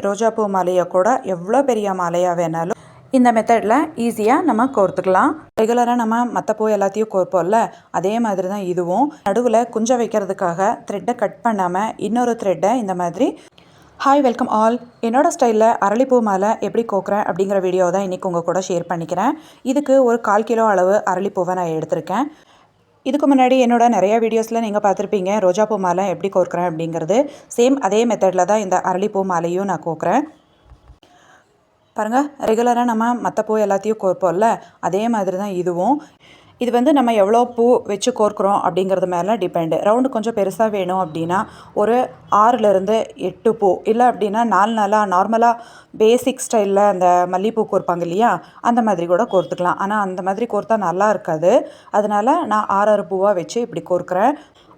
ரோஜாப்பூ மாலையை கூட எவ்வளோ பெரிய மாலையாக வேணாலும் இந்த மெத்தடில் ஈஸியாக நம்ம கோர்த்துக்கலாம். ரெகுலராக நம்ம மற்ற பூ எல்லாத்தையும் கோர்ப்போம்ல, அதே மாதிரி தான் இதுவும். நடுவில் குஞ்ச வைக்கிறதுக்காக த்ரெட்டை கட் பண்ணாமல் இன்னொரு த்ரெட்டை இந்த மாதிரி ஹாய் வெல்கம் ஆல். என்னோடய ஸ்டைலில் அரளிப்பூ மாலை எப்படி கோக்குறேன் அப்படிங்கிற வீடியோ தான் இன்றைக்கி உங்கள் கூட ஷேர் பண்ணிக்கிறேன். இதுக்கு ஒரு 1/4 கிலோ அளவு அரளிப்பூவை நான் எடுத்திருக்கேன். இதுக்கு முன்னாடி என்னோட நிறையா வீடியோஸில் நீங்கள் பார்த்துருப்பீங்க ரோஜாப்பூ மாலை எப்படி கோர்க்குறேன் அப்படிங்கிறது. சேம் அதே மெத்தடில் தான் இந்த அரளிப்பூ மாலையும் நான் கோக்குறேன். பாருங்கள், ரெகுலராக நம்ம மற்ற பூ எல்லாத்தையும் கோர்ப்போம்ல, அதே மாதிரி தான் இதுவும். இது வந்து நம்ம எவ்வளோ பூ வச்சு கோர்க்குறோம் அப்படிங்கிறது மேலே டிபெண்டு. ரவுண்டு கொஞ்சம் பெருசாக வேணும் அப்படின்னா ஒரு 6லேருந்து 8 பூ, இல்லை அப்படின்னா 4 நாளாக நார்மலாக பேசிக் ஸ்டைலில் அந்த மல்லிகைப்பூ கோர்ப்பாங்க இல்லையா, அந்த மாதிரி கூட கோர்த்துக்கலாம். ஆனால் அந்த மாதிரி கோர்த்தா நல்லா இருக்காது. அதனால் நான் 6 பூவாக வச்சு இப்படி கோர்க்குறேன்.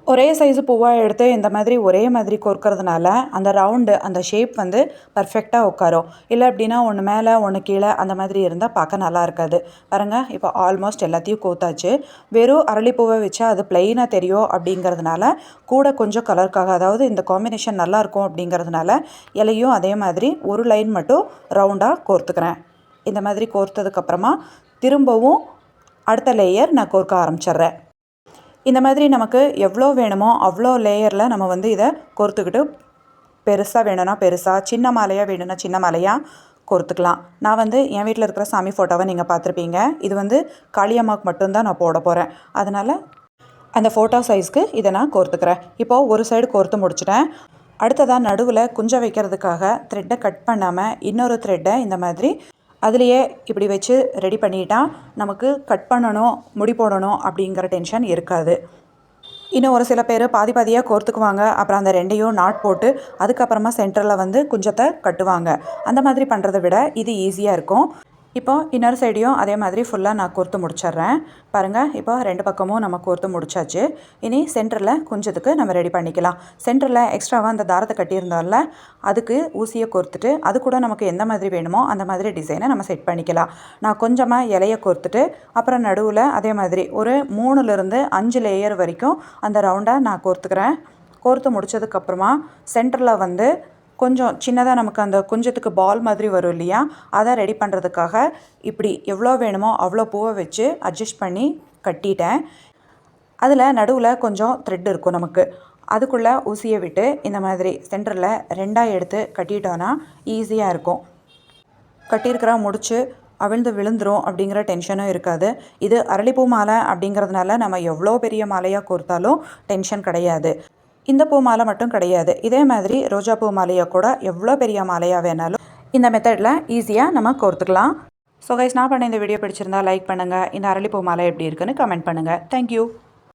ஒரே சைஸு பூவாக எடுத்து இந்த மாதிரி ஒரே மாதிரி கோர்க்கறதுனால அந்த ரவுண்டு அந்த ஷேப் வந்து பர்ஃபெக்டாக உட்காரும். இல்லை அப்படின்னா ஒன்று மேலே ஒன்று கீழே அந்த மாதிரி இருந்தால் பார்க்க நல்லா இருக்காது. பாருங்கள், இப்போ ஆல்மோஸ்ட் எல்லாத்தையும் கோத்தாச்சு. வெறும் அரளிப்பூவை வச்சா அது ப்ளைனாக தெரியும் அப்படிங்கிறதுனால கூட கொஞ்சம் கலருக்காக, அதாவது இந்த காம்பினேஷன் நல்லாயிருக்கும் அப்படிங்கிறதுனால இலையும் அதே மாதிரி ஒரு லைன் மட்டும் ரவுண்டாக கோர்த்துக்கிறேன். இந்த மாதிரி கோர்த்ததுக்கப்புறமா திரும்பவும் அடுத்த லேயர் நான் கோர்க்க ஆரம்பிச்சிட்றேன். இந்த மாதிரி நமக்கு எவ்வளோ வேணுமோ அவ்வளோ லேயரில் நம்ம வந்து இதை கோர்த்துக்கிட்டு பெருசாக வேணும்னா பெருசாக, சின்ன மாலையாக வேணும்னா சின்ன மாலையாக கோர்த்துக்கலாம். நான் வந்து என் வீட்டில் இருக்கிற சாமி ஃபோட்டோவை நீங்கள் பார்த்துருப்பீங்க. இது வந்து காளியம்மாவுக்கு மட்டும்தான் நான் போட போகிறேன். அதனால் அந்த ஃபோட்டோ சைஸ்க்கு இதை நான் கோர்த்துக்கிறேன். இப்போது ஒரு சைடு கோர்த்து முடிச்சிட்டேன். அடுத்ததாக நடுவில் குஞ்ச வைக்கிறதுக்காக த்ரெட்டை கட் பண்ணாமல் இன்னொரு த்ரெட்டை இந்த மாதிரி அதுலேயே இப்படி வச்சு ரெடி பண்ணிட்டால் நமக்கு கட் பண்ணணும், முடி போடணும் அப்படிங்கிற டென்ஷன் இருக்காது. இன்னும் ஒரு சில பேர் பாதி பாதியாக கோர்த்துக்குவாங்க. அப்புறம் அந்த 2யும் நாட் போட்டு அதுக்கப்புறமா சென்டரில் வந்து குஞ்சத்தை கட்டுவாங்க. அந்த மாதிரி பண்ணுறதை விட இது ஈஸியாக இருக்கும். இப்போ இன்னொரு சைடையும் அதே மாதிரி ஃபுல்லாக நான் கோர்த்து முடிச்சிட்றேன். பாருங்கள், இப்போ 2 பக்கமும் நம்ம கோர்த்து முடிச்சாச்சு. இனி சென்டரில் குஞ்சத்துக்கு நம்ம ரெடி பண்ணிக்கலாம். சென்டரில் எக்ஸ்ட்ராவாக அந்த தாரத்தை கட்டியிருந்தோம்ல, அதுக்கு ஊசியை கோர்த்துட்டு அது கூட நமக்கு எந்த மாதிரி வேணுமோ அந்த மாதிரி டிசைனை நம்ம செட் பண்ணிக்கலாம். நான் கொஞ்சமாக இலையை கோர்த்துட்டு அப்புறம் நடுவில் அதே மாதிரி ஒரு 3லேருந்து 5 லேயர் வரைக்கும் அந்த ரவுண்டாக நான் கோர்த்துக்கிறேன். கோர்த்து முடித்ததுக்கப்புறமா சென்டரில் வந்து கொஞ்சம் சின்னதாக நமக்கு அந்த குஞ்சத்துக்கு பால் மாதிரி வரும் இல்லையா, அதை ரெடி பண்ணுறதுக்காக இப்படி எவ்வளோ வேணுமோ அவ்வளோ பூவை வச்சு அட்ஜஸ்ட் பண்ணி கட்டிட்டேன். அதில் நடுவில் கொஞ்சம் த்ரெட் இருக்கும் நமக்கு. அதுக்குள்ளே ஊசியை விட்டு இந்த மாதிரி சென்டரில் 2ஆக எடுத்து கட்டிட்டோன்னா ஈஸியாக இருக்கும். கட்டியிருக்கிற முடிச்சு அவிழ்ந்து விழுந்துரும் அப்படிங்கிற டென்ஷனும் இருக்காது. இது அரளிப்பூ மாலை அப்படிங்கிறதுனால நம்ம எவ்வளோ பெரிய மாலையாக கோர்த்தாலும் டென்ஷன் கிடையாது. இந்த பூ மாலை மட்டும் கிடையாது, இதே மாதிரி ரோஜா பூ மாலையை கூட எவ்வளோ பெரிய மாலையாக வேணாலும் இந்த மெத்தடில் ஈஸியாக நம்ம கோர்த்துக்கலாம். ஸோ கைஸ், நான் பண்ண இந்த வீடியோ பிடிச்சிருந்தா லைக் பண்ணுங்கள். இந்த அரளிப்பூ மாலை எப்படி இருக்குன்னு கமெண்ட் பண்ணுங்கள். தேங்க்யூ.